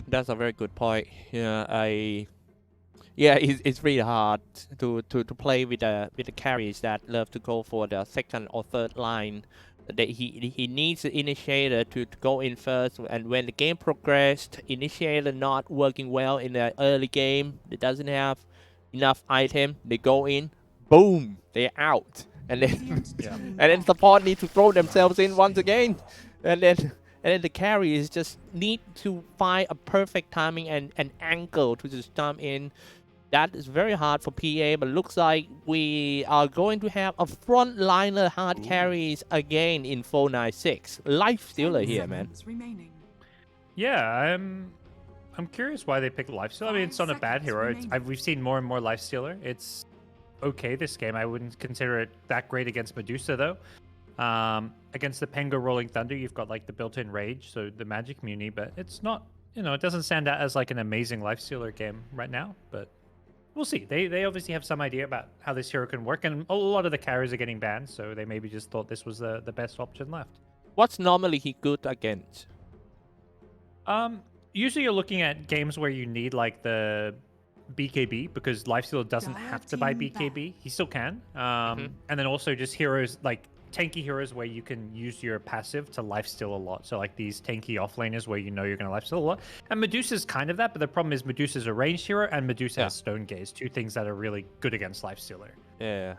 That's a very good point. Yeah, it's really hard to play with the carries that love to go for the second or third line. That he needs the initiator to go in first, and when the game progressed, initiator not working well in the early game, it doesn't have enough item. They go in, boom, they're out, and then Yeah. and then support need to throw themselves in once again, and then the carries just need to find a perfect timing and angle to just jump in. That is very hard for PA, but looks like we are going to have a frontliner hard carries again in 496. Life stealer here, man. Yeah, I'm curious why they picked Lifestealer. I mean, it's not a bad hero. We've seen more and more Lifestealer. It's okay this game. I wouldn't consider it that great against Medusa, though. Against the Pengo Rolling Thunder, you've got like the built-in Rage, so the Magic Muni, but it's not, it doesn't stand out as like an amazing Lifestealer game right now, but we'll see. They obviously have some idea about how this hero can work, and a lot of the carries are getting banned, so they maybe just thought this was the best option left. What's normally he good against? Usually you're looking at games where you need like the BKB, because Lifestealer doesn't have to buy BKB. He still can. And then also just heroes like tanky heroes where you can use your passive to lifesteal a lot. So like these tanky offlaners where you're going to lifesteal a lot. And Medusa's kind of that, but the problem is Medusa's a ranged hero and Medusa has Stone Gaze, two things that are really good against Lifestealer. Yeah.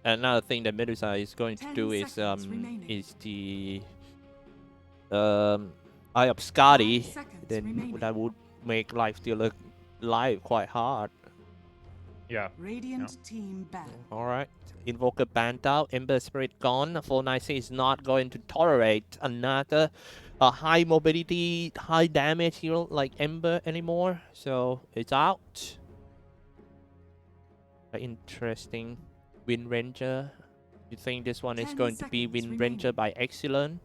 Another thing that Medusa is going to do is the Eye of Skadi. Then that would make life stealer live quite hard. Yeah. Radiant team back. Alright. Invoker banned out, Ember Spirit gone. 496 is not going to tolerate another high mobility, high damage hero like Ember anymore. So it's out. Interesting. Wind Ranger. You think this one is going to be Wind Ranger by Excellent?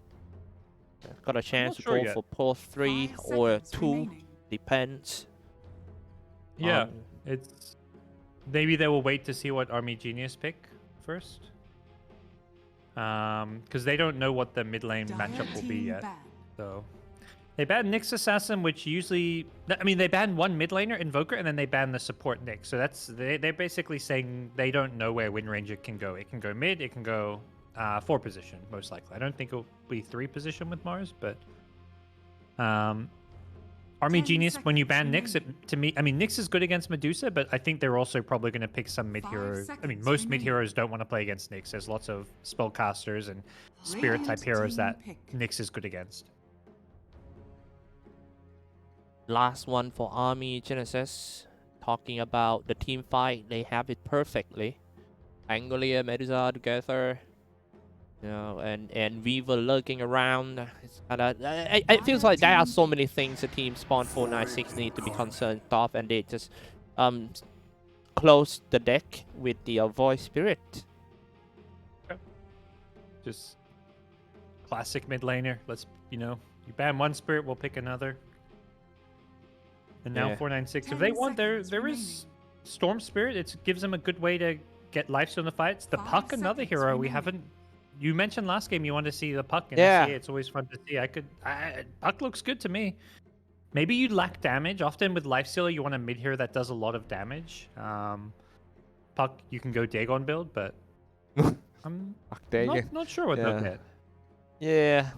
Got a chance to go for post 3 or 2. Depends. Yeah, it's maybe they will wait to see what Army Genius pick first, because they don't know what the mid lane matchup will be yet. So they banned Nyx Assassin, which usually, I mean, they banned one mid laner Invoker and then they banned the support Nyx. So that's they're basically saying they don't know where Wind Ranger can go. It can go mid, it can go 4 position most likely. I don't think it'll be 3 position with Mars, but Army Genius, when you ban Nyx, to me, I mean, Nyx is good against Medusa, but I think they're also probably going to pick some mid hero. I mean, most mid heroes don't want to play against Nyx. There's lots of spellcasters and spirit type heroes that Nyx is good against. Last one for Army Genesis. Talking about the team fight, they have it perfectly. Angolia, Medusa together. And Weaver lurking around. It feels like there are so many things the team Spawn.496 need to be concerned of, and they just close the deck with the Void Spirit. Just classic mid laner. Let's, you ban one spirit, we'll pick another. And now 496. If they want, there is Storm Spirit. It gives them a good way to get lifesteal in the fights. The Puck, another hero we haven't. You mentioned last game you want to see the Puck in SA. It's always fun to see. Puck looks good to me. Maybe you lack damage. Often with Lifestealer, you want a mid hero that does a lot of damage. Puck, you can go Dagon build, but I'm not sure what they'll get. Yeah,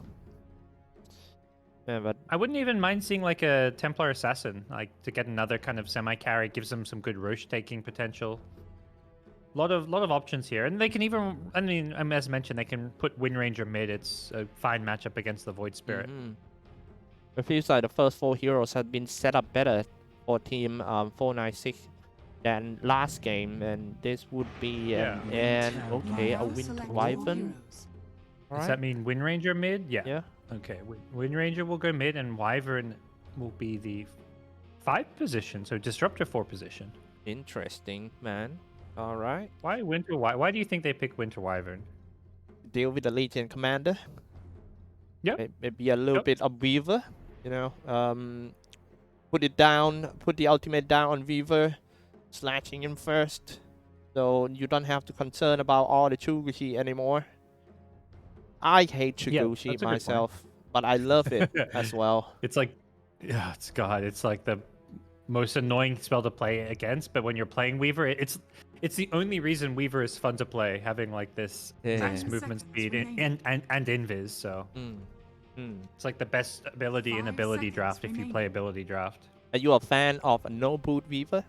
but I wouldn't even mind seeing like a Templar Assassin, like to get another kind of semi-carry, gives them some good Roche taking potential. Lot of options here, and they can even, I mean, as mentioned, they can put Wind Ranger mid. It's a fine matchup against the Void Spirit. It feels like the first 4 heroes have been set up better for team 496 than last game, and this would be a Wind Wyvern. Does that mean Wind Ranger mid? Yeah. Okay, Wind Ranger will go mid, and Wyvern will be the 5 position, so Disruptor 4 position. Interesting, man. All right. Why Winter? Why do you think they picked Winter Wyvern? Deal with the Legion Commander. Yeah. Maybe a little bit of Weaver. Put it down. Put the ultimate down on Weaver, slashing him first, so you don't have to concern about all the Chuguchi anymore. I hate Chuguchi myself, but I love it as well. It's like Yeah, it's like the most annoying spell to play against. But when you're playing Weaver, it's the only reason Weaver is fun to play, having like this max Yeah. movement speed and invis. So Mm. Mm. it's like the best ability in ability draft if you play ability draft. Are you a fan of a no boot Weaver?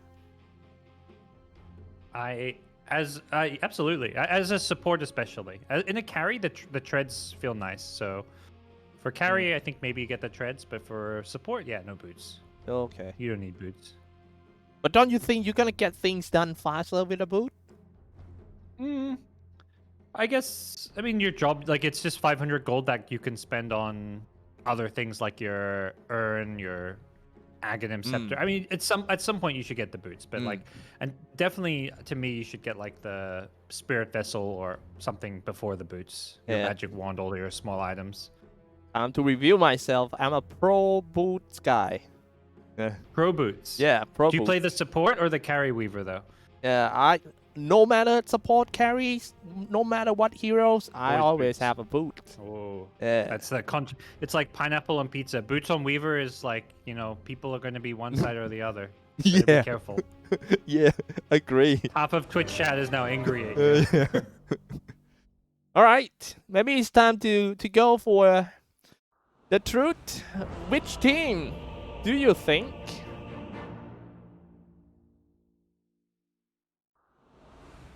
Absolutely as a support especially in a carry the treads feel nice. So for carry I think maybe you get the treads, but for support yeah, no boots. Okay. You don't need boots. But don't you think you're gonna get things done faster with a boot? I guess I mean your job like it's just 500 gold that you can spend on other things like your urn, your Aghanim scepter. I mean, at some point you should get the boots, but like, and definitely to me you should get like the spirit vessel or something before the boots. Your magic wand, all your small items. To review myself, I'm a pro boots guy. Pro boots. Yeah, pro. Do you play the support or the carry weaver though? Yeah, no matter support carries, no matter what heroes, I always have a boot. Oh, yeah. That's the it's like pineapple on pizza. Boots on Weaver is like, you know, people are going to be one side or the other. Yeah. Be careful. Yeah, agree. Half of Twitch chat is now angry at you. Yeah. All right, maybe it's time to go for the truth. Which team do you think?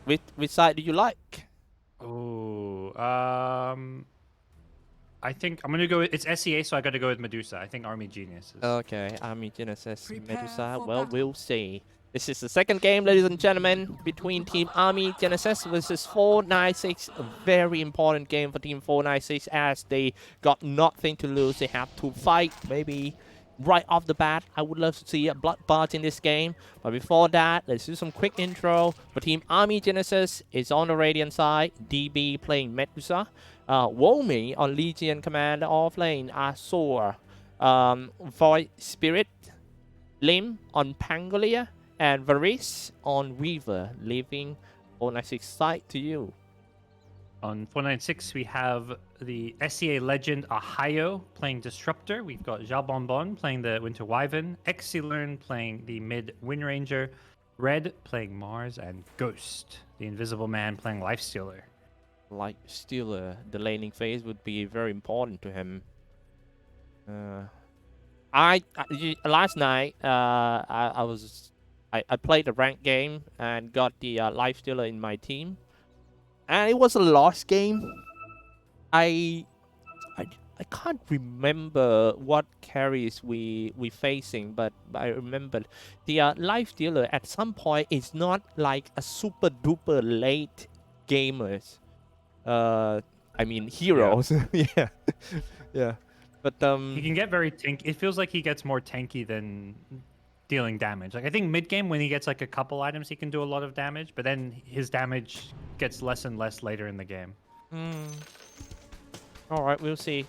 Which side do you like? Oh, I think I'm gonna go with, it's SEA, so I gotta go with Medusa. I think Army Geniuses. Okay, Army Genesis, Medusa. Well, we'll see. This is the second game, ladies and gentlemen, between Team Army Genesis versus 496. A very important game for Team 496 as they got nothing to lose. They have to fight, maybe right off the bat. I would love to see a bloodbath in this game. But before that, let's do some quick intro. For Team Army Genesis, it's on the Radiant side. DB playing Medusa. Womi on Legion Commander off lane. Azure. Void Spirit. Lim on Pangolia. And Varys on Weaver, leaving 496 side to you. On 496, we have the SEA legend Ahio playing Disruptor. We've got Jalbonbon playing the Winter Wyvern. Exilern playing the mid Wind Ranger. Red playing Mars. And Ghost, the Invisible Man, playing Lifestealer. Lifestealer, the laning phase would be very important to him. Last night, I played a ranked game and got the Lifestealer in my team. And it was a lost game. I can't remember what carries we facing, but I remember the Lifestealer at some point is not like a super duper late gamers. I mean heroes. Yeah. Yeah. But he can get very tanky. It feels like he gets more tanky than dealing damage. Like I think mid game when he gets like a couple items, he can do a lot of damage, but then his damage gets less and less later in the game. All right, we'll see.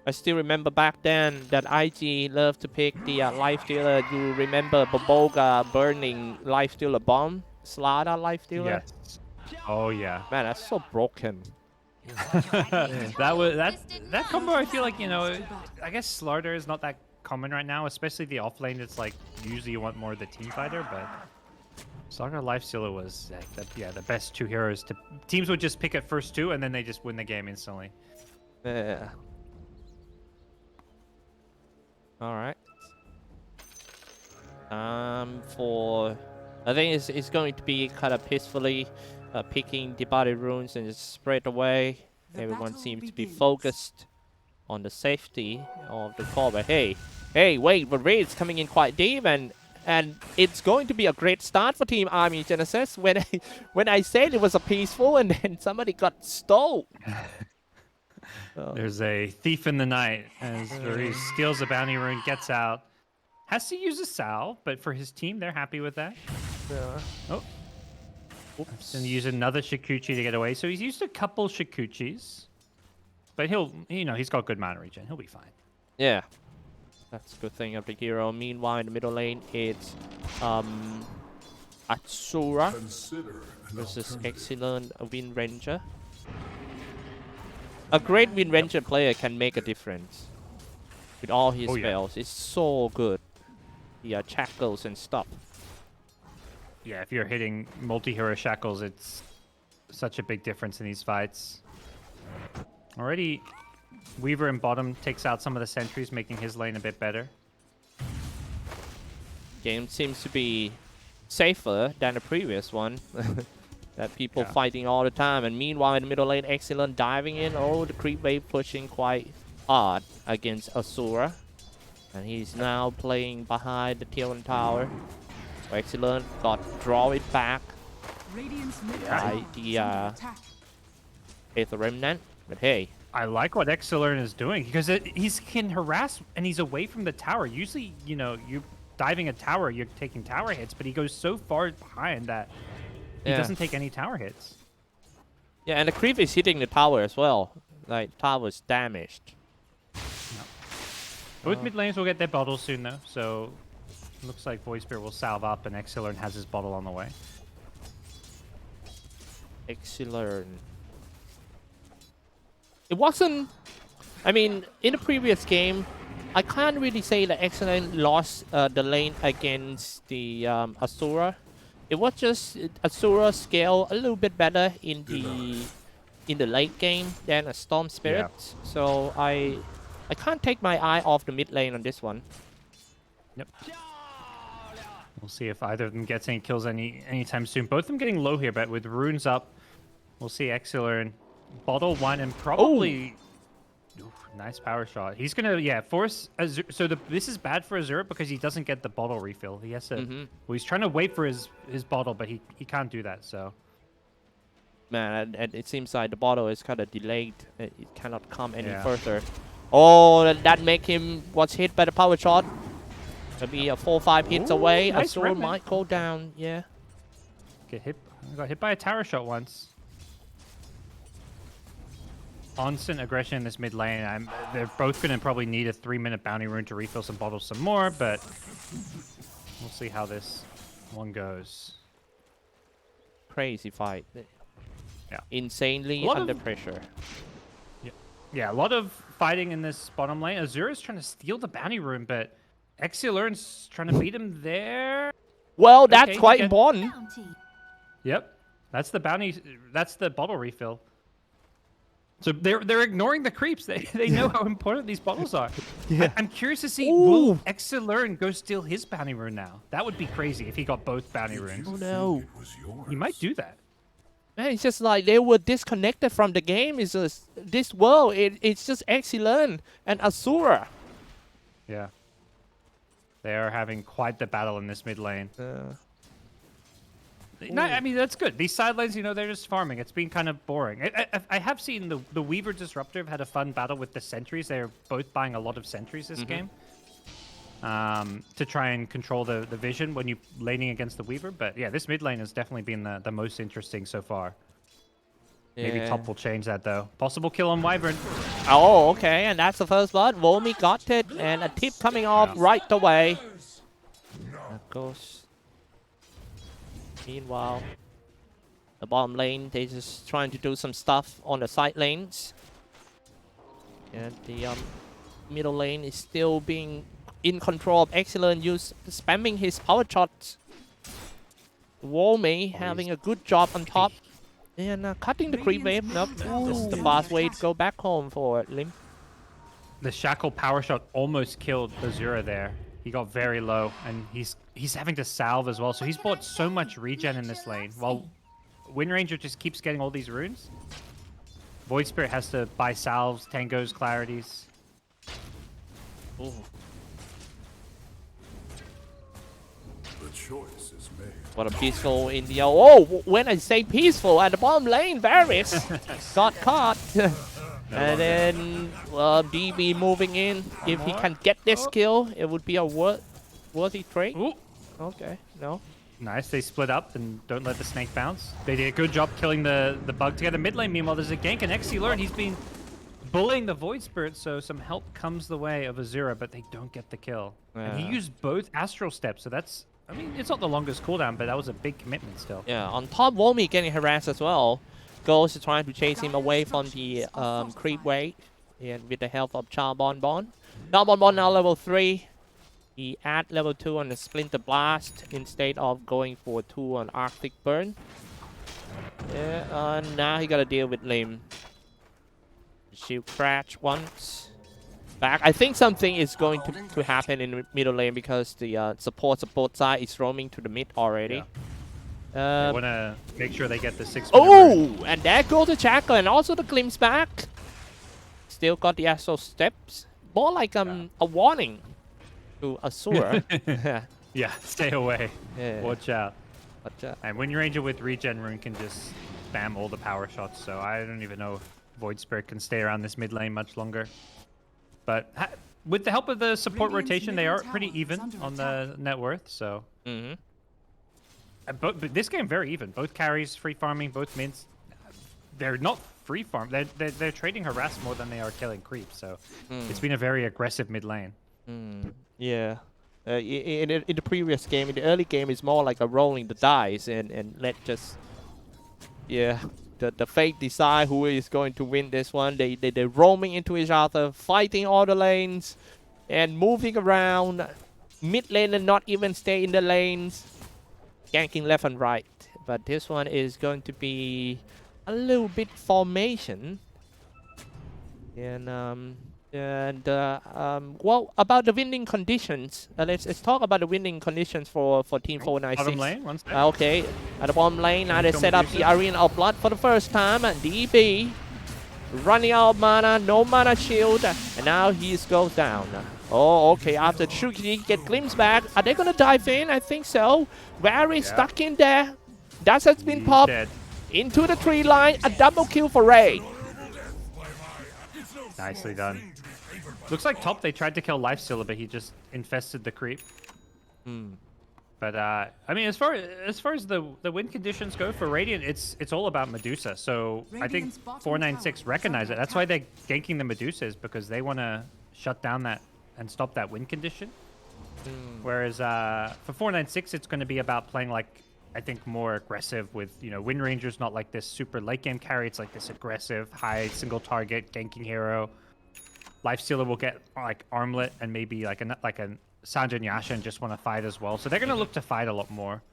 I still remember back then that IG loved to pick the Lifestealer. You remember Boboga burning Lifestealer bomb, Slada Lifestealer? Yes. Oh yeah. Man, that's so broken. that combo. I feel like, you know, I guess Slardar is not that common right now, especially the off lane. It's like usually you want more of the team fighter, but Slardar Lifestealer was the best two heroes. Teams would just pick at first two, and then they just win the game instantly. Yeah. All right. I think it's going to be kind of peacefully picking the body runes and just spread away. Everyone seems to be focused on the safety of the core. But hey, wait, the raid's coming in quite deep, and it's going to be a great start for Team Army Genesis. When I said it was a peaceful, and then somebody got stole. There's a thief in the night as he steals a bounty rune, gets out, has to use a salve, but for his team, they're happy with that. Yeah. Oh. Oops. And use another Shikuchi to get away. So he's used a couple Shikuchis, but he's got good mana regen. He'll be fine. Yeah. That's a good thing of the hero. Meanwhile, in the middle lane, it's Atsura versus excellent Wind Ranger. A great Wind Ranger player can make a difference. with all his Oh, yeah. spells. It's so good. The shackles and stuff. Yeah, if you're hitting multi-hero shackles, it's such a big difference in these fights. Already, Weaver in bottom takes out some of the sentries, making his lane a bit better. Game seems to be safer than the previous one. That people Yeah. fighting all the time, and meanwhile in the middle lane, Excellent diving in. Oh, the creep wave pushing quite hard against Asura, and he's now playing behind the tier 1 tower. Excellent got draw it back by the Aether Remnant, but hey. I like what Xyclopz is doing because he can harass and he's away from the tower. Usually, you know, you diving a tower, you're taking tower hits, but he goes so far behind that he doesn't take any tower hits. Yeah, and the creep is hitting the tower as well. Like, tower's damaged. Both mid lanes will get their bottles soon, though, so looks like Void Spirit will salve up and Xyclopz has his bottle on the way. Excellent. It wasn't... I mean, in the previous game, I can't really say that Excellent lost the lane against the Asura. It was just Asura scale a little bit better in the late game than a Storm Spirit. Yeah. So I can't take my eye off the mid lane on this one. Yep. We'll see if either of them gets any kills anytime soon. Both of them getting low here, but with runes up, we'll see Xyclopz bottle one and probably... Ooh, nice power shot. He's gonna, yeah, force Azura. So this is bad for Azura because he doesn't get the bottle refill. He has to... Well, he's trying to wait for his bottle, but he can't do that, so... Man, and it seems like the bottle is kind of delayed. It cannot come any further. Oh, that make him was hit by the power shot. Maybe a 4-5 hits away. Nice Azura remnant. might go down. Yeah. Got hit by a tower shot once. Constant aggression in this mid lane. They're both going to probably need a 3-minute bounty rune to refill some bottles some more, but we'll see how this one Crazy fight. Yeah. Insanely under pressure. Yeah, a lot of fighting in this bottom lane. Azura's trying to steal the bounty rune, but Xyclopz trying to beat him there. Well, that's quite important. Yep. That's the bounty. That's the bottle refill. So they're ignoring the creeps. They know how important these bottles are. Yeah. I'm curious to see, will Xyclopz go steal his bounty rune now? That would be crazy if he got both bounty runes. Oh no. He might do that. Man, it's just like they were disconnected from the game. It's just this world. It's just Xyclopz and Asura. Yeah. They are having quite the battle in this mid lane. No, I mean, that's good. These side lanes, you know, they're just farming. It's been kind of boring. I have seen the Weaver Disruptor have had a fun battle with the sentries. They're both buying a lot of sentries this game. To try and control the vision when you're laning against the Weaver. But yeah, this mid lane has definitely been the most interesting so far. Yeah. Maybe top will change that, though. Possible kill on Wyvern. Oh, okay, and that's the first blood. Volmi got it, and a tip coming off right away. Of course. Meanwhile, the bottom lane, they're just trying to do some stuff on the side lanes. And the middle lane is still being in control of Xyclopz, spamming his power shots. Volmi having a good job on top. And cutting the creep wave. Nope, this is the fast way to go back home for Lim. The Shackle power shot almost killed Azura there. He got very low, and he's having to salve as well. So he's bought so much regen in this lane, while Wind Ranger just keeps getting all these runes. Void Spirit has to buy salves, tangos, clarities. Ooh. The choice is made. What a peaceful India. Oh, when I say peaceful, at the bottom lane, Varys got caught. And then DB moving in. If he can get this kill, it would be a worthy trade. Ooh. Okay, no. Nice, they split up and don't let the snake bounce. They did a good job killing the bug together. Mid lane, meanwhile, there's a gank and Xyclopz, and he's been bullying the Void Spirit, so some help comes the way of Azura, but they don't get the kill. And he used both Astral Steps, so that's... I mean, it's not the longest cooldown, but that was a big commitment still. Yeah, on top, Volmi getting harassed as well. GoDz is trying to chase him away from the creep wave. And with the help of Charbon, now level 3. He add level 2 on the Splinter Blast instead of going for 2 on Arctic Burn. Yeah, now he gotta deal with Lim. Shield crash once. Back. I think something is going to happen in the middle lane because the supports of both sides is roaming to the mid already. They want to make sure they get the 6. Oh, and there goes the Jackal and also the glimpse back. Still got the Astral Steps. More like a warning to Asura. Yeah, stay away. Yeah. Watch out. Watch out. And Wind Ranger with regen rune can just spam all the power shots, so I don't even know if Void Spirit can stay around this mid lane much longer. But with the help of the support rotation, they are pretty even on the net worth, so... But this game very even. Both carries free farming, both mids. They're not free farm. They're trading harass more than they are killing creep. So it's been a very aggressive mid lane. Yeah. In the previous game, in the early game, it's more like a rolling the dice and let just the fate decide who is going to win this one. They're roaming into each other, fighting all the lanes, and moving around. Mid lane and not even stay in the lanes. Ganking left and right, but this one is going to be a little bit formation. And well, about the winning conditions, let's talk about the winning conditions for Team 496. Bottom lane, one step. Okay, at the bottom lane now they set up the Arena of Blood for the first time. DB running out of mana, no mana shield, and now he goes down. Oh, okay, after Shuki get glimpse back. Are they gonna dive in? I think so. Very stuck in there. That has been popped into the tree line. A double kill for Ray. Nicely done. Looks like top they tried to kill Lifestealer, but he just infested the creep. But I mean, as far as the win conditions go for Radiant, it's all about Medusa. So I think 496 recognize it. That's why they're ganking the Medusas, because they want to shut down that and stop that win condition. Whereas for 496, it's going to be about playing like, I think, more aggressive with, you know, Wind Ranger's not like this super late game carry. It's like this aggressive, high single target ganking hero. Lifestealer will get like armlet and maybe like a Sanj and Yasha and just want to fight as well. So they're going to look to fight a lot more.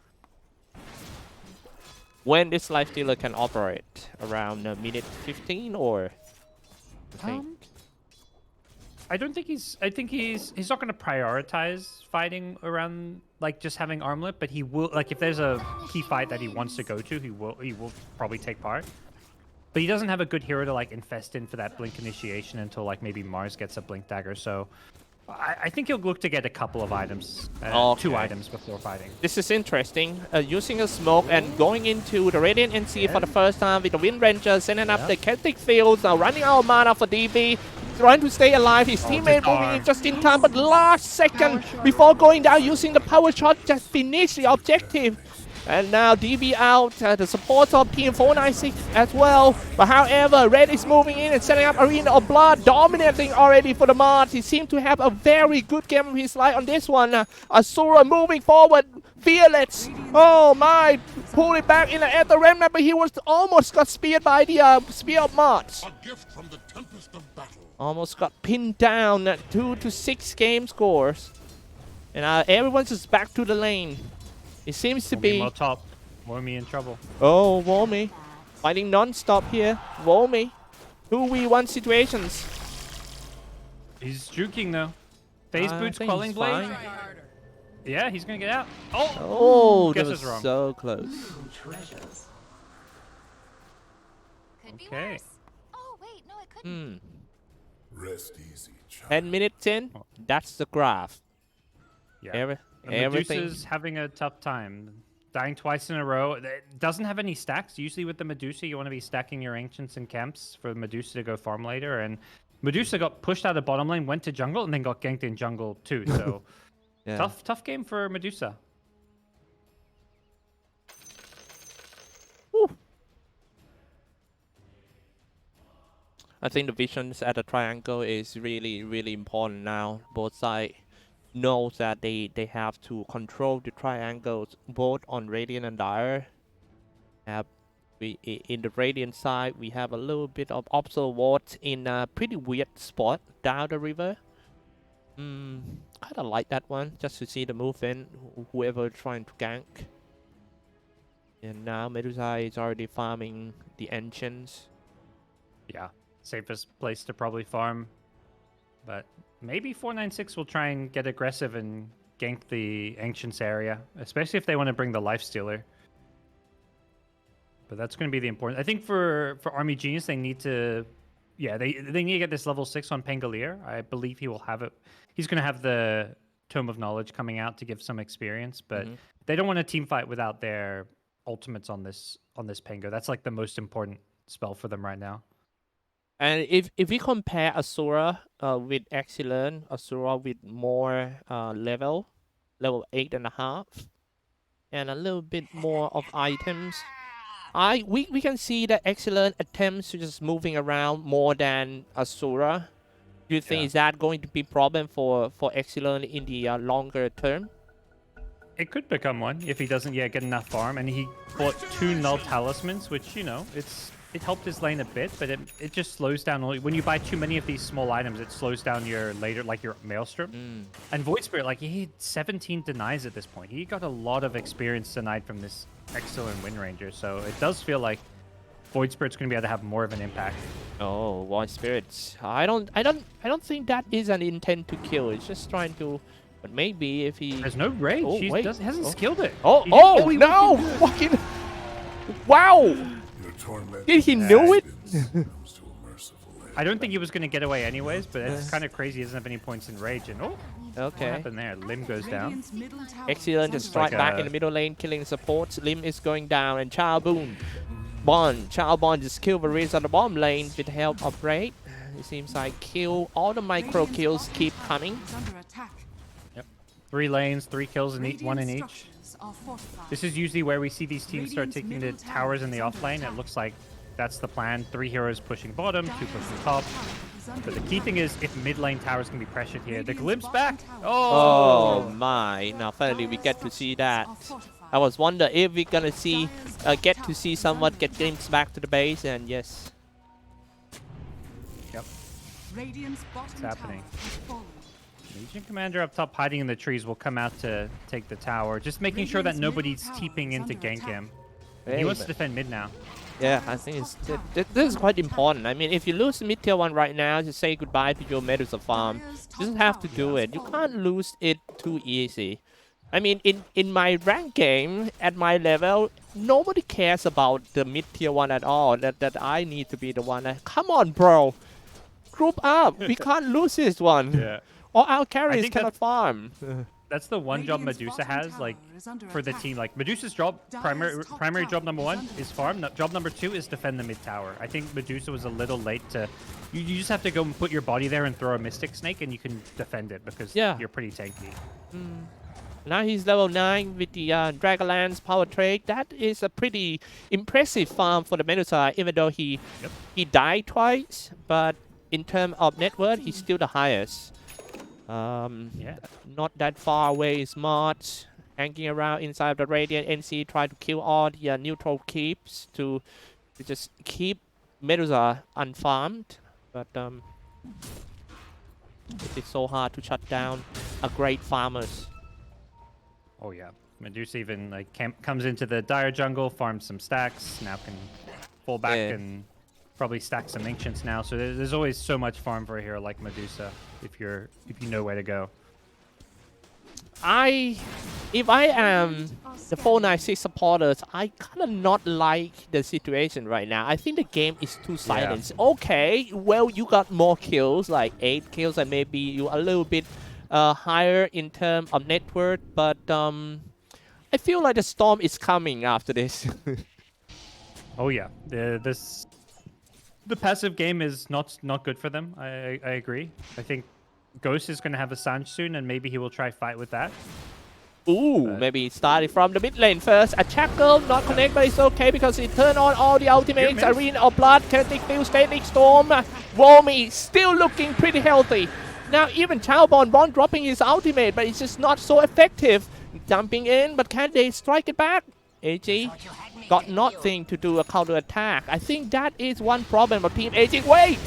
When this Lifestealer can operate around minute 15 or? I don't think he's. I think he's not going to prioritize fighting around like just having armlet, but he will. Like if there's a key fight that he wants to go to, he will probably take part. But he doesn't have a good hero to like infest in for that blink initiation until like maybe Mars gets a blink dagger. So I think he'll look to get a couple of items, 2 items before fighting. This is interesting. Using a smoke and going into the Radiant NC for the first time with the Wind Ranger, sending up the Celtic Fields, now running out of mana for DB. Trying to stay alive, his teammate moving in just in time, but last second before going down, using the power shot, just finish the objective. And now DB out, the support of Team 496 as well. But however, Red is moving in and setting up Arena of Blood, dominating already for the Mars. He seemed to have a very good game of his life on this one. Asura moving forward, fearless. Oh my, pull it back in at the remnant, but he was almost got speared by the Spear of Mars. A gift from the tempest of battle. Almost got pinned down at 2 to 6 game scores. And everyone's just back to the lane. It seems to be... More top. Wormy in trouble. Oh, Wormy. Fighting non-stop here. Wormy. 2v1 situations. He's juking though. Phase Boots, Quelling Blade. Yeah, he's going to get out. Oh, that guess was it's wrong. so close. Okay. Oh, wait, no, it couldn't. Rest easy, child. 10 minutes in, that's the graph. Yeah. Everything. Medusa's having a tough time. Dying twice in a row. It doesn't have any stacks. Usually with the Medusa, you want to be stacking your Ancients and Camps for Medusa to go farm later. And Medusa got pushed out of bottom lane, went to jungle, and then got ganked in jungle too. So tough game for Medusa. Woo. I think the visions at the triangle is really, really important now. Both sides know that they have to control the triangles both on Radiant and Dire. Have In the Radiant side, we have a little bit of Observers in a pretty weird spot down the river. Kind of like that one, just to see the movement, whoever trying to gank. And now Medusa is already farming the Ancients. Yeah, safest place to probably farm. But maybe 496 will try and get aggressive and gank the Ancients area, especially if they want to bring the Lifestealer. But that's going to be the important. I think for Army Genius, they need to, yeah, they need to get this level 6 on Pangolier. I believe he will have it. He's going to have the Tome of Knowledge coming out to give some experience, but they don't want to team fight without their ultimates on this Pango. That's like the most important spell for them right now. And if we compare Asura with Excellent, Asura with more level 8.5, and a little bit more of items, we can see that Excellent attempts to just moving around more than Asura. Do you think is that going to be problem for Excellent in the longer term? It could become one if he doesn't yet get enough farm, and he bought 2 null talismans, which, you know, it helped his lane a bit, but it just slows down. When you buy too many of these small items, it slows down your your Maelstrom. And Void Spirit, like, he had 17 denies at this point. He got a lot of experience denied from this Excellent Wind Ranger, so it does feel like Void Spirit's going to be able to have more of an impact. Oh, Void Spirits. I don't think that is an intent to kill. It's just trying to. But maybe if he... There's no rage. He hasn't skilled it. Oh, no! Fucking... Wow! Did he know it? I don't think he was going to get away anyways, but it's kind of crazy. He doesn't have any points in rage. And okay. What happened there? Lim goes down. Excellent. Just strike back in the middle lane, killing supports. Lim is going down, and Charbon just killed the rest of the bottom lane with the help of Raid. It seems like all the micro kills keep coming. 3 lanes, 3 kills, and 1 in each. This is usually where we see these teams start taking the towers in the off lane. It looks like that's the plan. 3 heroes pushing bottom, 2 pushing top. But the key thing is if mid lane towers can be pressured here. The glimpse back. Oh my! Now finally we get to see that. I was wondering if we're gonna see get to see someone get glimpse back to the base, and yes. Yep. What's happening? Legion Commander up top hiding in the trees will come out to take the tower. Just making sure that nobody's teeping in to gank him. He wants to defend mid now. Yeah, I think this is quite important. I mean, if you lose mid tier 1 right now, just say goodbye to your Medusa farm. You just have to do it. You can't lose it too easy. I mean, in my rank game, at my level, nobody cares about the mid tier 1 at all. That I need to be the one. Come on, bro. Group up. We can't lose this one. Yeah. All our carries cannot farm. That's the one job Medusa has, like, for the team. Like, Medusa's job, primary job number 1 is farm. Job number 2 is defend the mid tower. I think Medusa was a little late to... You just have to go and put your body there and throw a Mystic Snake, and you can defend it, because you're pretty tanky. Now he's level 9 with the Dragonlance Power Trade. That is a pretty impressive farm for the Medusa, even though he died twice. But in terms of net worth, he's still the highest. Not that far away, smart, hanging around inside the Radiant. NC try to kill all the neutral keeps to just keep Medusa unfarmed, but it's so hard to shut down a great farmers. Oh yeah, Medusa even like comes into the dire jungle, farms some stacks, now can fall back and probably stack some ancients now. So there's always so much farm for a hero like Medusa if you know where to go. If I am the 496 supporters, I kind of not like the situation right now. I think the game is too silent. Okay, well, you got more kills, like 8 kills, and maybe you a little bit higher in terms of net worth, but I feel like the storm is coming after this. Oh yeah, the passive game is not good for them. I agree. I think Ghost is going to have a Sanj soon, and maybe he will try fight with that. Ooh, maybe starting from the mid lane first. A Shackle not connect, but it's okay because he turned on all the ultimates. Arena of Blood, Kinetic Field, Static Storm. Romy still looking pretty healthy. Now even Charbon dropping his ultimate, but it's just not so effective. Jumping in, but can they strike it back? AG got nothing to do a counter attack. I think that is one problem of Team AG. Wait,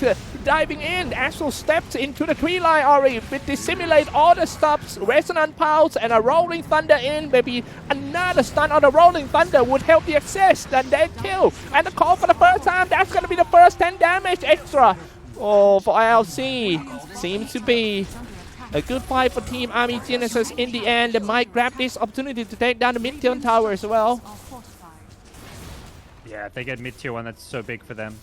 diving in. Axel steps into the tree line already with dissimulate all the stops, resonant pulse, and a rolling thunder in. Maybe another stun on the rolling thunder would help the assist and then kill. And the call for the first time. That's gonna be the first 10 damage extra. Oh, for ILC, seems to be a good fight for Team Army Genesis in the end. They might grab this opportunity to take down the mid-tier tower as well. Yeah, if they get mid-tier 1, that's so big for them.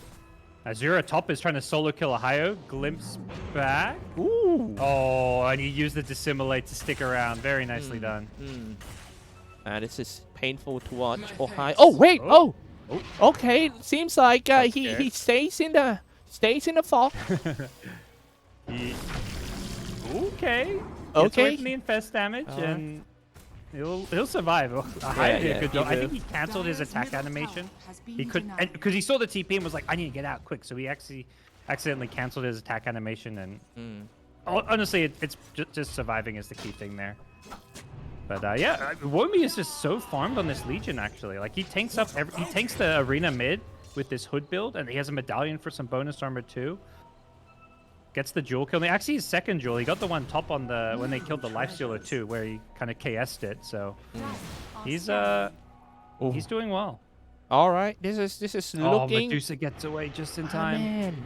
Azura top is trying to solo kill Ohio. Glimpse back. Ooh. Oh, and he used the dissimulate to stick around. Very nicely done. This is painful to watch. Ohio. Oh wait. Oh. Okay. Seems like he stays in the fog. Okay. Gets Okay. away from the infest damage and he'll survive. Ohio did a good job. I think he canceled his attack animation. He could, because he saw the TP and was like, I need to get out quick. So he actually accidentally canceled his attack animation. And honestly, it's just surviving is the key thing there. But yeah, Womi is just so farmed on this Legion actually. Like he tanks up, he tanks the arena mid with this hood build, and he has a medallion for some bonus armor too. Gets the jewel kill. Actually, his second jewel, he got the one top on the when they killed the lifestealer too, where he kind of KS'd it. So he's doing well. All right, this is looking. Medusa gets away just in time. Man.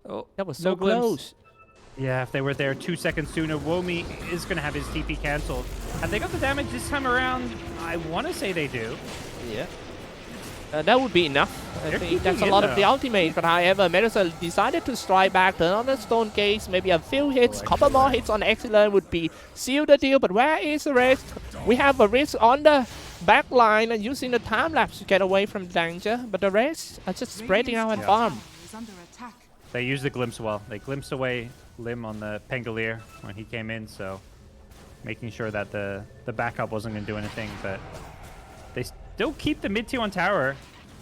Oh, That was no so glimpse. close. Yeah, if they were there 2 seconds sooner, Womi is going to have his TP cancelled. Have they got the damage this time around? I want to say they do. Yeah. That would be enough. I They're think that's a keeping lot in of the though. ultimate, but however, Medusa decided to strike back, turn on the stone gates, maybe a few hits, couple more hits on Excellent would be seal the deal, but where is the rest? We have a risk on the back line and using the time lapse to get away from danger, but the rest are just spreading out and farm. They used the glimpse well. They glimpsed away Lim on the Pangolier when he came in, so making sure that the backup wasn't going to do anything, but they still keep the mid-tier 1 tower.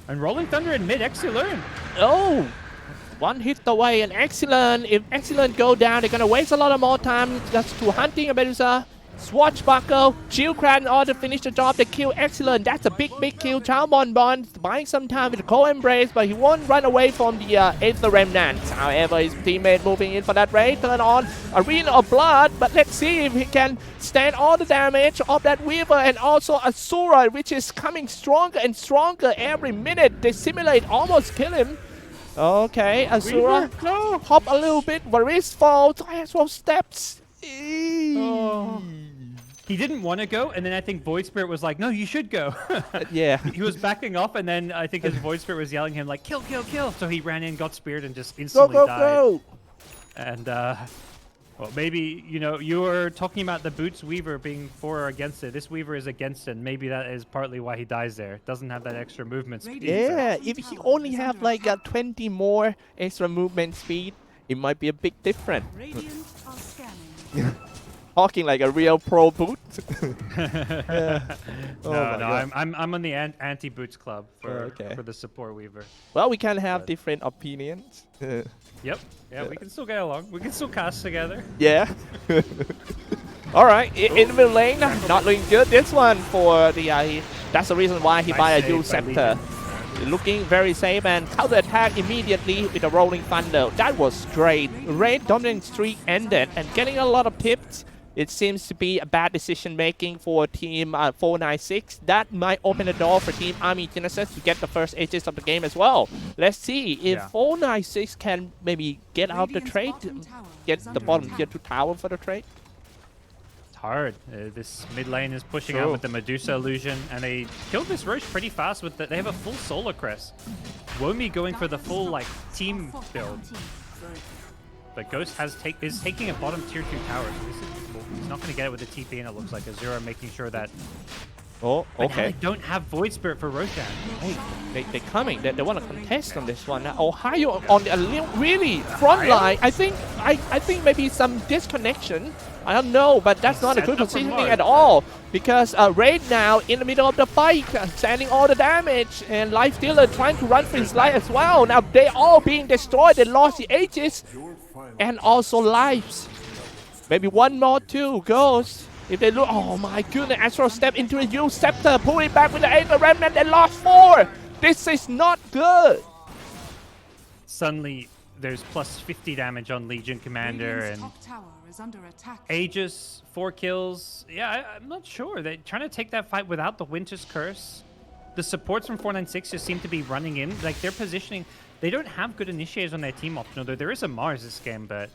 And Rolling Thunder in mid, Excellent. Oh! One hit away and Excellent. If Excellent go down, they're gonna waste a lot of more time just to hunting a Medusa. Swashbuckle, Shieldcrat in order to finish the job. They kill Excellent. That's a big kill. Chow Bon buying some time with the Cold Embrace, but he won't run away from the Aether Remnants. However, his teammate moving in for that raid. Turn on Arena of Blood, but let's see if he can stand all the damage of that Weaver and also Asura, which is coming stronger and stronger every minute. They simulate almost kill him. Okay, Asura, no. hop a little bit. Varys falls. As well steps. Oh. He didn't want to go, and then I think Void Spirit was like, no, you should go. Yeah. He was backing off, and then I think his Void Spirit was yelling at him like, kill, kill, kill. So he ran in, got speared, and just instantly died. Go! And, well, maybe, you know, you were talking about the Boots Weaver being for or against it. This Weaver is against it, and maybe that is partly why he dies there. Doesn't have that extra movement speed. Yeah, if he only have like 20 more extra movement speed, it might be a big difference. Talking like a real pro boot. No, I'm on the anti-Boots club for the support Weaver. Well, we can have different opinions. Yep. Yeah, we can still get along. We can still cast together. Yeah. All right, in the lane, not looking good. This one for the that's the reason why he buy a dual scepter. Looking very safe and counter attack immediately with a rolling thunder. That was great. Raid dominant streak ended and getting a lot of tips. It seems to be a bad decision making for Team 496. That might open the door for Team Army Genesis to get the first edges of the game as well. Let's see if 496 can maybe get out the trade, get the bottom tier 2 tower for the trade. It's hard. This mid lane is pushing out with the Medusa illusion, and they killed this Roche pretty fast with they have a full Solar Crest. Womi going for the full like team build. But Ghost is taking a bottom tier 2 tower. So this is, he's not going to get it with the TP, and it looks like Azura making sure that. Oh, okay. They don't have Void Spirit for Roshan. Hey, they're coming. They want to contest on this one. Ohio on the really front line. I think maybe some disconnection. I don't know, but that's not a good positioning at all. Because Raid now in the middle of the fight, sending all the damage, and Lifestealer trying to run for his life as well. Now they all being destroyed. They lost the Aegis and also lives. Maybe one more too goes. If they look, oh my goodness, Astro step into a U scepter, pull it back with the Aether Remnant, they lost 4. This is not good. Suddenly, there's plus 50 damage on Legion Commander and Aegis, 4 kills. Yeah, I'm not sure. They're trying to take that fight without the Winter's Curse. The supports from 496 just seem to be running in. Like, their positioning, they don't have good initiators on their team option, although there is a Mars this game, but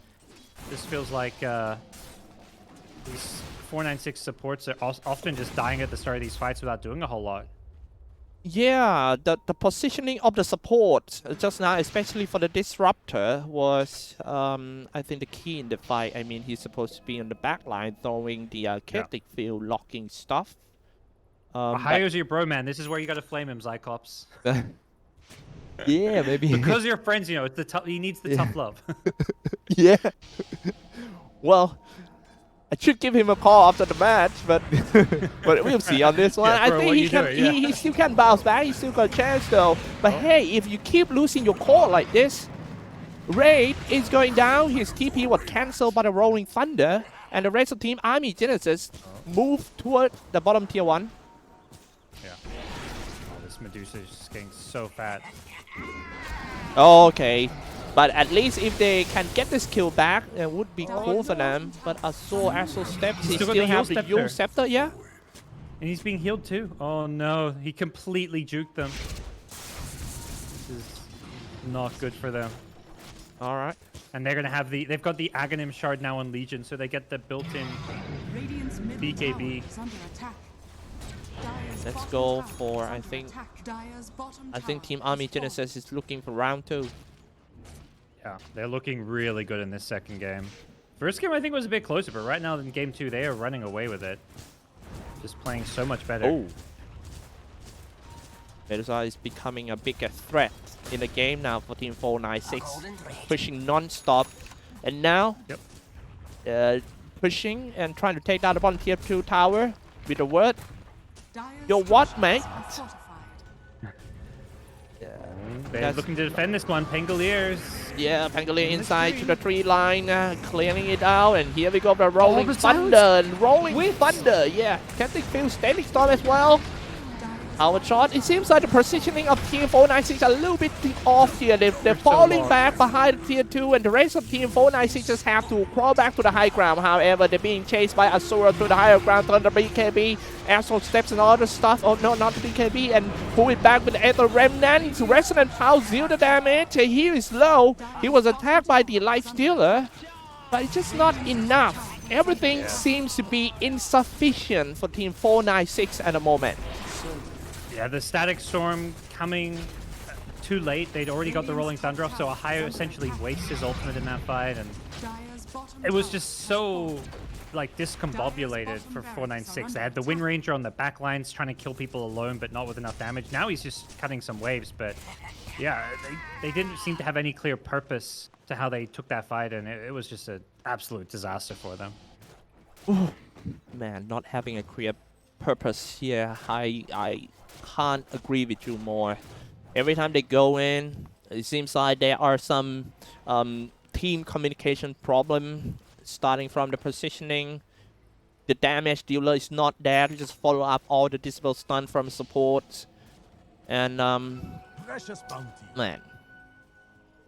this feels like these 496 supports are often just dying at the start of these fights without doing a whole lot. Yeah, the positioning of the support just now, especially for the Disruptor, was I think the key in the fight. I mean, he's supposed to be on the back line throwing the kinetic field locking stuff. Hires your bro, man. This is where you gotta flame him, Xyclopz. Yeah, maybe. Because you're friends, you know, it's the tough. He needs the tough love. Yeah. Well, I should give him a call after the match, but but we'll see on this one. Yeah, bro, I think he still can bounce back. He still got a chance though. But hey, if you keep losing your core like this, Raid is going down. His TP was cancelled by the Rolling Thunder, and the rest of Team Army Genesis move toward the bottom tier 1. Yeah. Oh, this Medusa is just getting so fat. Okay. But at least if they can get this kill back, it would be cool for them. But Astro steps, he still have the Yule Scepter, yeah? And he's being healed too. Oh no, he completely juked them. This is not good for them. Alright. And they're gonna have they've got the Aghanim Shard now on Legion, so they get the built-in BKB. Let's go for, I think Team Army Genesis is looking for round 2. Yeah, they're looking really good in this second game. First game I think was a bit closer, but right now in game 2 they are running away with it. Just playing so much better. Oh. Medusa is becoming a bigger threat in the game now for Team 496. Pushing non-stop. And now, pushing and trying to take down the bottom tier 2 tower with the word, "Yo, what, mate?" They're looking to defend this one, Pangoliers. Yeah, Pangolier inside to the tree line, clearing it out, and here we go, the Rolling Thunder, Rolling Thunder, yeah. Kinetic Field, Static Storm as well. Our shot, it seems like the positioning of Team 496 a little bit off here. They're falling back behind Tier 2, and the rest of Team 496 just have to crawl back to the high ground. However, they're being chased by Asura to the higher ground, on the BKB, Astral Steps and all the stuff. Oh no, not the BKB, and pull it back with the Aether Remnant. Resonant Pulse, 0 the damage. He is low. He was attacked by the Life Stealer, but it's just not enough. Everything seems to be insufficient for Team 496 at the moment. Yeah, the Static Storm coming too late. They'd already got the Rolling Thunder off, so Ahio essentially wastes his ultimate in that fight, and it was just so like discombobulated for 496. They had the Wind Ranger on the back lines trying to kill people alone, but not with enough damage. Now he's just cutting some waves, but yeah, they didn't seem to have any clear purpose to how they took that fight, and it was just an absolute disaster for them. Ooh, man, not having a clear purpose here, I can't agree with you more. Every time they go in, it seems like there are some team communication problem, starting from the positioning. The damage dealer is not there to just follow up all the disable stun from support. And man,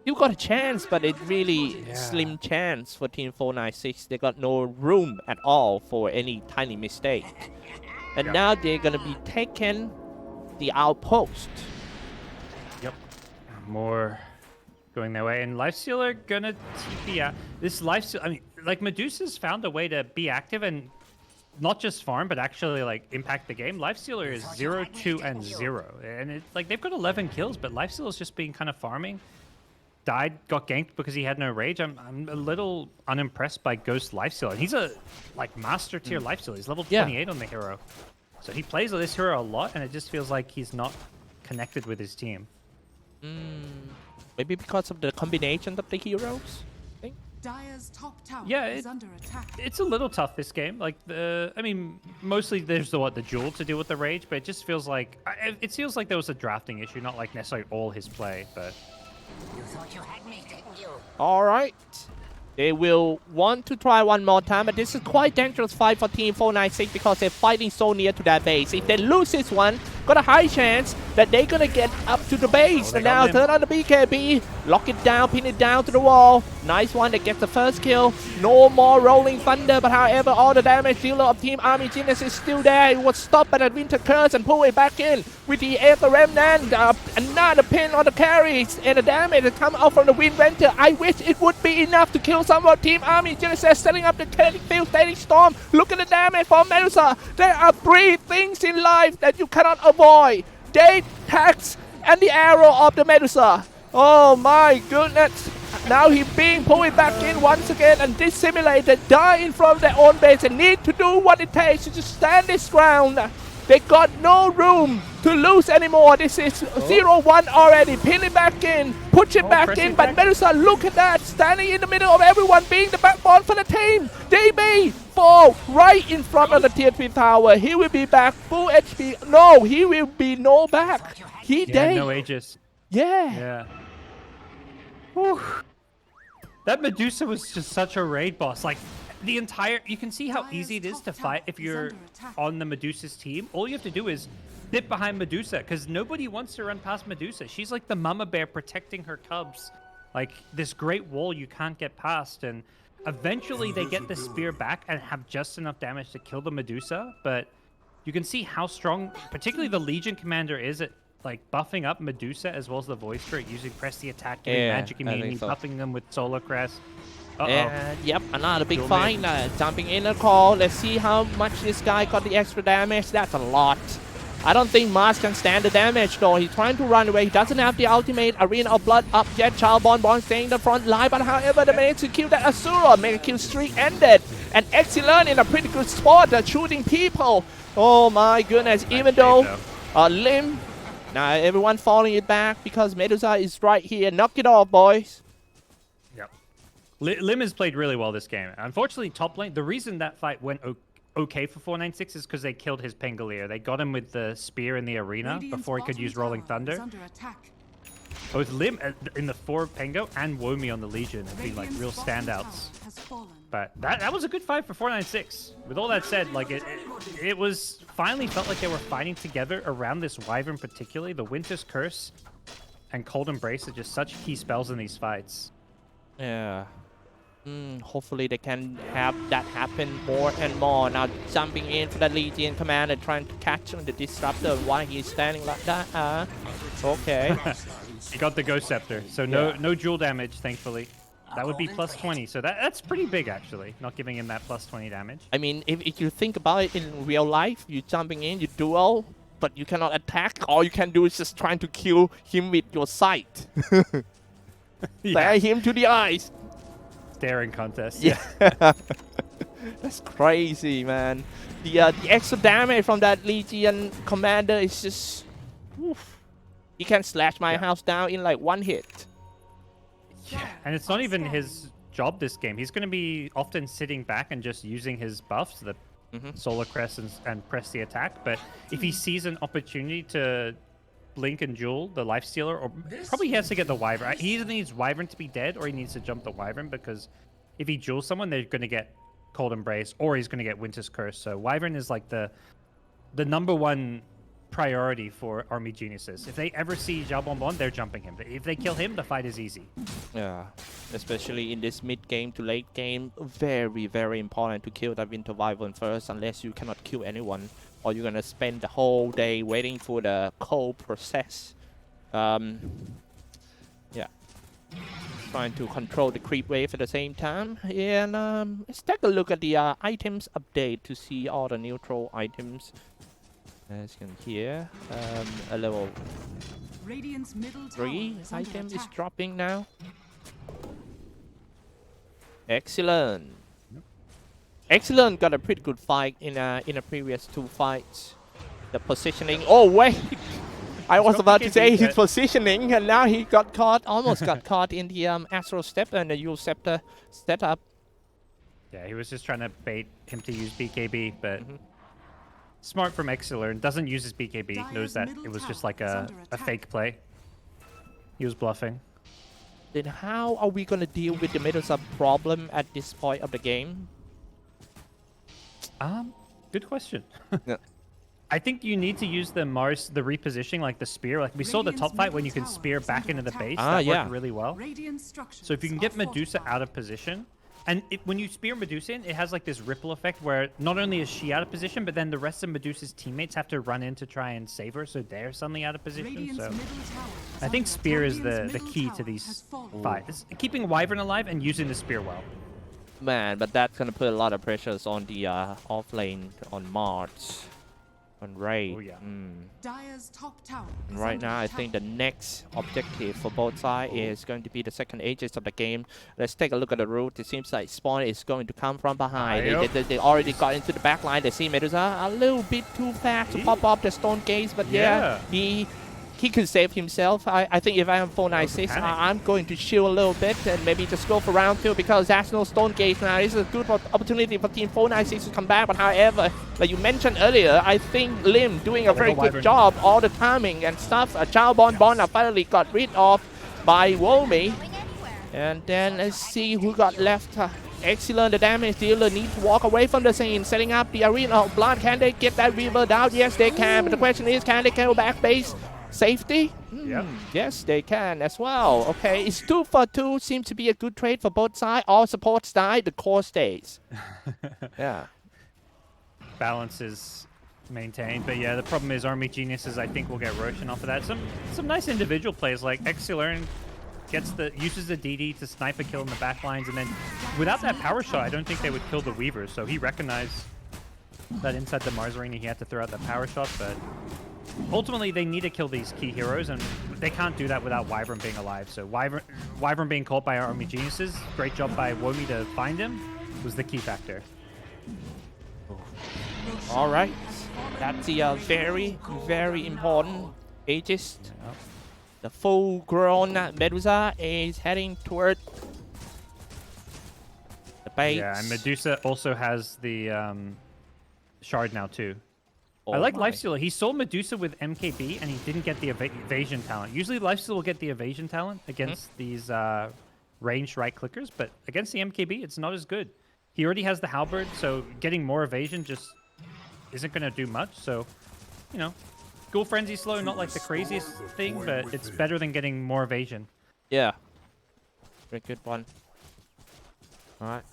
you got a chance, but it's really slim chance for Team 496. They got no room at all for any tiny mistake. And now they're gonna be taking the outpost. Yep. More going their way. And Lifestealer gonna TP out. This Lifestealer, I mean, like Medusa's found a way to be active and not just farm, but actually like impact the game. Lifestealer is 0, 2, and 0. And it's like they've got 11 kills, but Lifestealer's just being kind of farming. Died, got ganked because he had no rage. I'm a little unimpressed by Ghost Lifestealer. He's a like master tier Lifestealer. He's level 28 on the hero. So he plays with this hero a lot, and it just feels like he's not connected with his team. Maybe because of the combination of the heroes? I think? Dire's top tower is under attack. It's a little tough this game. Like I mean, mostly there's the duel to deal with the rage, but it just feels like it feels like there was a drafting issue, not like necessarily all his play. But You thought you had me, didn't you? All right. They will want to try one more time, but this is quite dangerous fight for Team 496 because they're fighting so near to that base. If they lose this one, got a high chance that they're gonna get up to the base. And now turn on the BKB, lock it down, pin it down to the wall. Nice one, they get the first kill. No more rolling thunder, but however, all the damage dealer of Team Army Genius is still there. It was stopped by the Winter Curse and pull it back in with the Aether Remnant. Another pin on the carries, and the damage that come out from the Wind Renter. I wish it would be enough to kill some of Team Army Genesis, setting up the Kinetic Field, Static Storm. Look at the damage from Medusa. There are 3 things in life that you cannot avoid: Date, Tax, and the arrow of the Medusa. Oh my goodness. Now he's being pulled back in once again and dissimulated, die in front of their own base and need to do what it takes to just stand this ground. They got no room to lose anymore. This is 0-1 already. Pin it back in, push it back in, but Medusa, look at that, standing in the middle of everyone, being the backbone for the team. DB fall right in front of the tier 3 tower. He will be back full HP. No, he will be no back. He dead. No Aegis. Yeah. Whew. That Medusa was just such a raid boss. Like, the entire... You can see how easy it is to fight if you're on the Medusa's team. All you have to do is dip behind Medusa, because nobody wants to run past Medusa. She's like the mama bear protecting her cubs. Like, this great wall you can't get past, and eventually they get the spear back and have just enough damage to kill the Medusa, but you can see how strong, particularly the Legion commander is at like buffing up Medusa as well as the voice spirit, using press the attack, giving magic immunity, buffing them with Solar Crest. Yep, another big fight. Jumping in a call. Let's see how much this guy got the extra damage. That's a lot. I don't think Mars can stand the damage though. He's trying to run away. He doesn't have the ultimate. Arena of Blood up yet. Child Born staying in the front line. But however, they managed to kill that Asura. Mega kill streak ended. And Excellent in a pretty good spot. Shooting people. Oh my goodness. Even though Lim... Now everyone falling it back because Medusa is right here. Knock it off, boys. Yep. Lim has played really well this game. Unfortunately, top lane, the reason that fight went okay for 496 is because they killed his Pangolier. They got him with the spear in the arena before he could use Rolling Thunder. Both Lim in the 4 Pango and Womi on the Legion have been like real standouts. But that was a good fight for 496. With all that said, like it was finally felt like they were fighting together around this Wyvern, particularly the Winter's Curse and Cold Embrace are just such key spells in these fights. Yeah. Hopefully they can have that happen more and more. Now jumping in for the Legion commander, trying to catch the Disruptor while he's standing like that. Okay. He got the Ghost Scepter, so no dual damage, thankfully. That would be plus 20, so that's pretty big, actually, not giving him that plus 20 damage. I mean, if you think about it in real life, you're jumping in, you duel, but you cannot attack. All you can do is just trying to kill him with your sight. Stare him to the eyes. Staring contest. Yeah. That's crazy, man. The extra damage from that Legion commander is just... Oof. He can slash my house down in like 1 hit. Yeah, and it's not even his job this game. He's going to be often sitting back and just using his buffs, the Solar Crest and press the attack. But if he sees an opportunity to blink and jewel the Lifestealer, or probably he has to get the Wyvern. He either needs Wyvern to be dead or he needs to jump the Wyvern, because if he jewels someone, they're going to get Cold Embrace or he's going to get Winter's Curse. So Wyvern is like the #1 priority for Army Geniuses. If they ever see Xiao Bonbon, they're jumping him. If they kill him, the fight is easy. Yeah, especially in this mid game to late game, very, very important to kill that Winter Wyvern first, unless you cannot kill anyone, or you're gonna spend the whole day waiting for the cold process. Yeah, trying to control the creep wave at the same time. And let's take a look at the items update to see all the neutral items. As you can hear, a level 3 item is dropping now. Excellent. Excellent got a pretty good fight in a previous 2 fights. The positioning. Oh wait, I was about to say his positioning, and now he got caught. Almost got caught in the Astral Scepter and the Yule Scepter setup. Yeah, he was just trying to bait him to use BKB, but. Smart from Xyclopz, doesn't use his BKB, knows that it was just like a fake play. He was bluffing. Then how are we gonna deal with the Medusa problem at this point of the game? Good question. Yeah. I think you need to use the repositioning, like the spear. Like we saw the top fight when you can spear back into the base. That worked really well. So if you can get Medusa out of position, and when you spear Medusa in, it has like this ripple effect where not only is she out of position, but then the rest of Medusa's teammates have to run in to try and save her, so they're suddenly out of position. So I think spear is the key to these fights. It's keeping Wyvern alive and using the spear well. Man, but that's gonna put a lot of pressures on the off lane on Mars, on Ray. Oh, yeah. Right now, I think the next objective for both sides is going to be the second Aegis of the game. Let's take a look at the route. It seems like Spawn is going to come from behind. They already got into the back line. They see Medusa a little bit too fast to pop off the stone gates, but yeah, he could save himself. I think if I am 496, I'm going to chill a little bit and maybe just go for round 2 because there's no stone gates now. This is a good opportunity for Team 496 to come back. But however, like you mentioned earlier, I think Lim doing a very good job, all the timing and stuff. Child Bon finally got rid of by Womi. And then let's see who got left. Excellent, the damage dealer needs to walk away from the scene, setting up the arena of blood. Can they get that Weaver down? Yes, they can. But the question is, can they go back base? Safety? Yes, they can as well. Okay, it's 2 for 2. Seems to be a good trade for both sides. All supports die, the core stays. Yeah. Balance is maintained, but yeah, the problem is Army Geniuses, I think, will get Roshan off of that. Some nice individual plays like Xyclopz uses the DD to snipe a kill in the back lines, and then without that power shot, I don't think they would kill the Weaver. So he recognized that inside the Mars arena he had to throw out the power shot, but ultimately they need to kill these key heroes, and they can't do that without Wyvern being alive. So Wyvern being caught by our Army Geniuses, great job by Womi to find him, was the key factor. All right, that's the very, very important Aegis. The full-grown Medusa is heading toward the base. Yeah, and Medusa also has the shard now too. I like Lifestealer. He sold Medusa with MKB, and he didn't get the evasion talent. Usually, Lifestealer will get the evasion talent against these ranged right-clickers, but against the MKB, it's not as good. He already has the Halberd, so getting more evasion just isn't going to do much. So, you know, Ghoul Frenzy slow, not like the craziest thing, but it's better than getting more evasion. Yeah. Very good one. All right.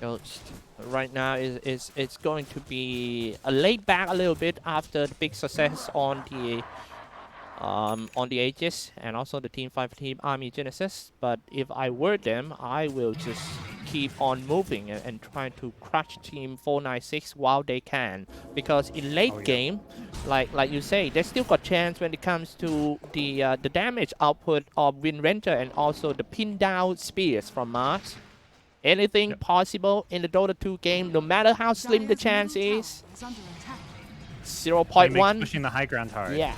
Ghost. Right now it's going to be laid back a little bit after the big success on the Aegis and also the Team 5 Team Army Genesis. But if I were them, I will just keep on moving and trying to crush Team 496 while they can, because in late game, like you say, they still got chance when it comes to the damage output of Wind Ranger and also the pin down spears from Mars. Anything possible in the Dota 2 game, no matter how slim the chance is. 0.1. Pushing the high ground hard. Yeah.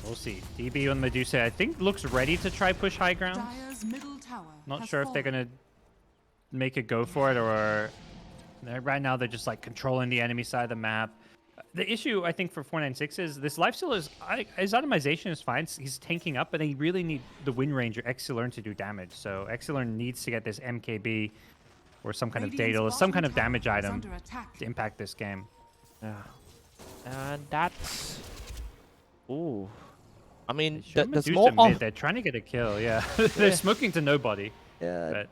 We'll see. DB on Medusa, I think, looks ready to try push high ground. Not sure if they're going to make a go for it, or right now they're just like controlling the enemy side of the map. The issue, I think, for 496 is this Lifesteal his itemization is fine. He's tanking up, but they really need the Wind Ranger Xyclopz to do damage. So Xyclopz needs to get this MKB or some kind of data or some kind of damage item to impact this game. Yeah. And that's... Ooh. I mean, the smoke... They're trying to get a kill, yeah. They're smoking to nobody. Yeah. But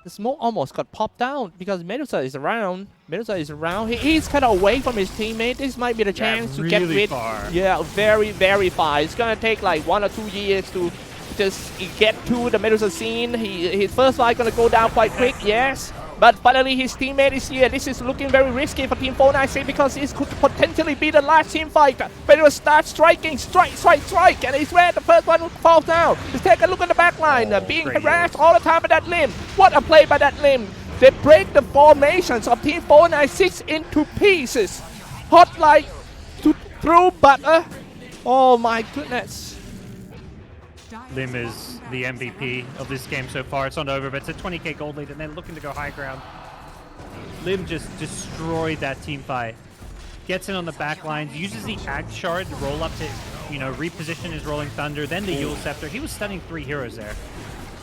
the smoke almost got popped down because Medusa is around. He's kind of away from his teammate. This might be the chance to get rid. Yeah, very, very far. It's gonna take like 1 or 2 years to just get to the Medusa scene. His first fight gonna go down quite quick. Yes. But finally, his teammate is here. This is looking very risky for Team 496 because this could potentially be the last team fight. Medusa starts striking, strike, and it's where the first one falls down. Let's take a look at the back line. Being harassed all the time by that limb. What a play by that limb. They break the formations of Team 496 into pieces. Hot like through butter. Oh my goodness. Lim is the MVP of this game so far. It's not over, but it's a 20k gold lead, and they're looking to go high ground. Lim just destroyed that team fight. Gets in on the back lines, uses the Axe Shard to roll up to reposition his Rolling Thunder, then the Yule Scepter. He was stunning 3 heroes there.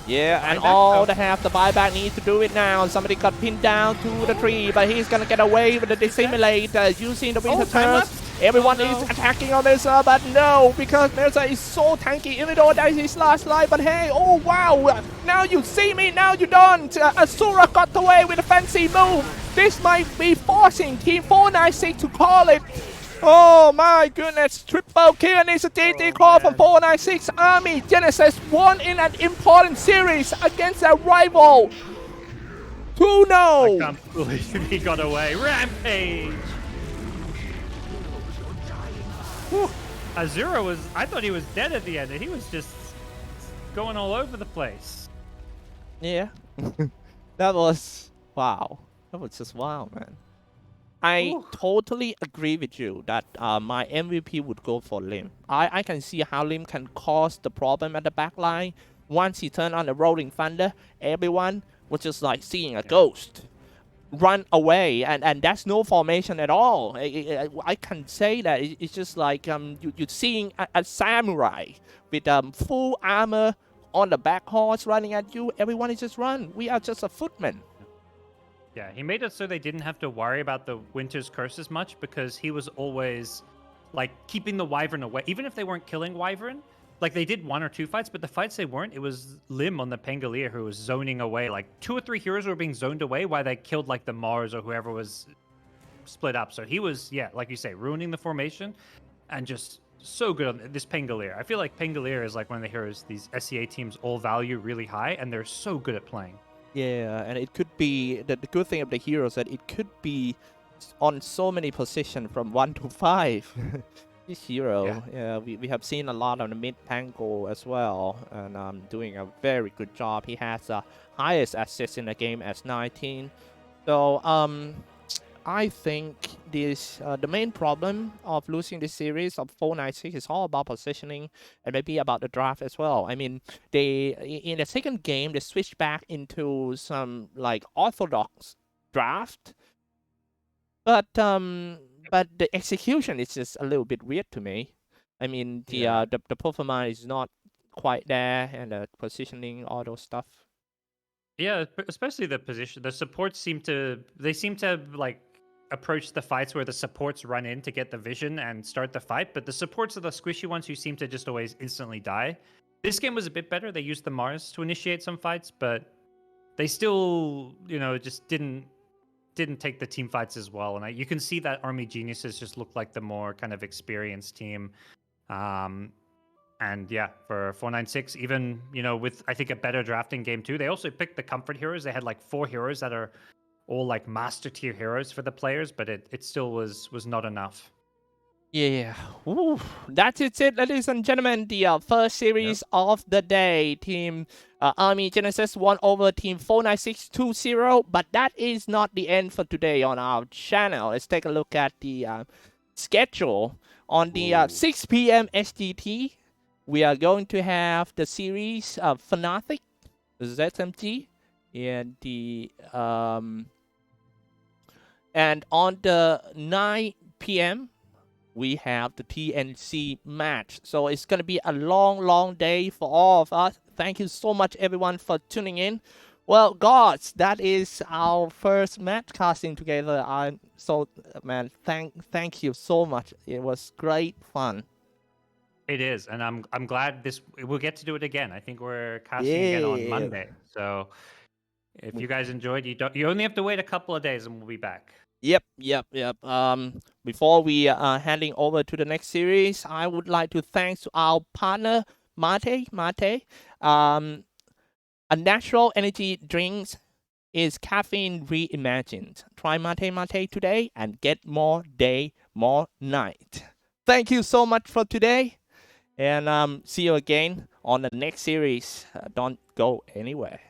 Yeah, and Buyback, all though. the half the buyback needs to do it now. Somebody got pinned down to the tree, but he's gonna get away with the dissimulate using the winter time curse. Everyone no. is attacking on this, but no, because Mirza is so tanky, even though that is his last life. But hey, oh wow, now you see me, now you don't. Asura got away with a fancy move. This might be forcing Team 496 to call it. Oh my goodness, triple kill, and it's a DT call from 496. Army Genesis won in an important series against a rival. 2-0. I can't believe he got away. Rampage! Whew. Azura was, I thought he was dead at the end, and he was just going all over the place. Yeah. That was, wow. That was just wow, man. I totally agree with you that my MVP would go for Lim. I can see how Lim can cause the problem at the back line. Once he turned on the Rolling Thunder, everyone was just like seeing a ghost run away, and that's no formation at all. I can say that it's just like you're seeing a samurai with full armor on the back horse running at you. Everyone is just run. We are just a footman. Yeah, he made it so they didn't have to worry about the Winter's Curse as much because he was always like keeping the Wyvern away. Even if they weren't killing Wyvern, like they did 1 or 2 fights, but the fights they weren't, it was Lim on the Pangolier who was zoning away. Like 2 or 3 heroes were being zoned away while they killed like the Mars or whoever was split up. So he was, yeah, like you say, ruining the formation and just so good on this Pangolier. I feel like Pangolier is like one of the heroes these SEA teams all value really high, and they're so good at playing. Yeah, and it could be the good thing of the heroes that it could be on so many positions from 1 to 5. This hero, yeah, we have seen a lot on the mid tangle as well, and doing a very good job. He has the highest assist in the game as 19. So I think this the main problem of losing this series of 496 is all about positioning and maybe about the draft as well. I mean, they in the second game they switched back into some like orthodox draft, but the execution is just a little bit weird to me. I mean, the performance is not quite there, and the positioning, all those stuff. Yeah, especially the position. The supports seem to like approach the fights where the supports run in to get the vision and start the fight, but the supports are the squishy ones who seem to just always instantly die. This game was a bit better. They used the Mars to initiate some fights, but they still, just didn't take the team fights as well. And you can see that Army Geniuses just looked like the more kind of experienced team. And yeah, for 496, even, with, I think, a better drafting game too, they also picked the comfort heroes. They had like 4 heroes that are all like master tier heroes for the players, but it still was not enough. Yeah, ooh, that is it, ladies and gentlemen. The first series of the day. Team Army Genesis won over Team 496 2-0, but that is not the end for today on our channel. Let's take a look at the schedule. On the 6 p.m. SGT, we are going to have the series of Fnatic, ZMG, and the and on the 9 p.m. we have the TNC match. So it's going to be a long day for all of us. Thank you so much, everyone, for tuning in. Well, gods, that is our first match casting together. So, man, thank you so much. It was great fun. It is, and I'm glad we'll get to do it again. I think we're casting again on Monday. So if you guys enjoyed, you only have to wait a couple of days, and we'll be back. Yep. Before we are handing over to the next series, I would like to thank our partner Mate. A natural energy drink is caffeine reimagined. Try Mate today and get more day, more night. Thank you so much for today, and see you again on the next series. Don't go anywhere.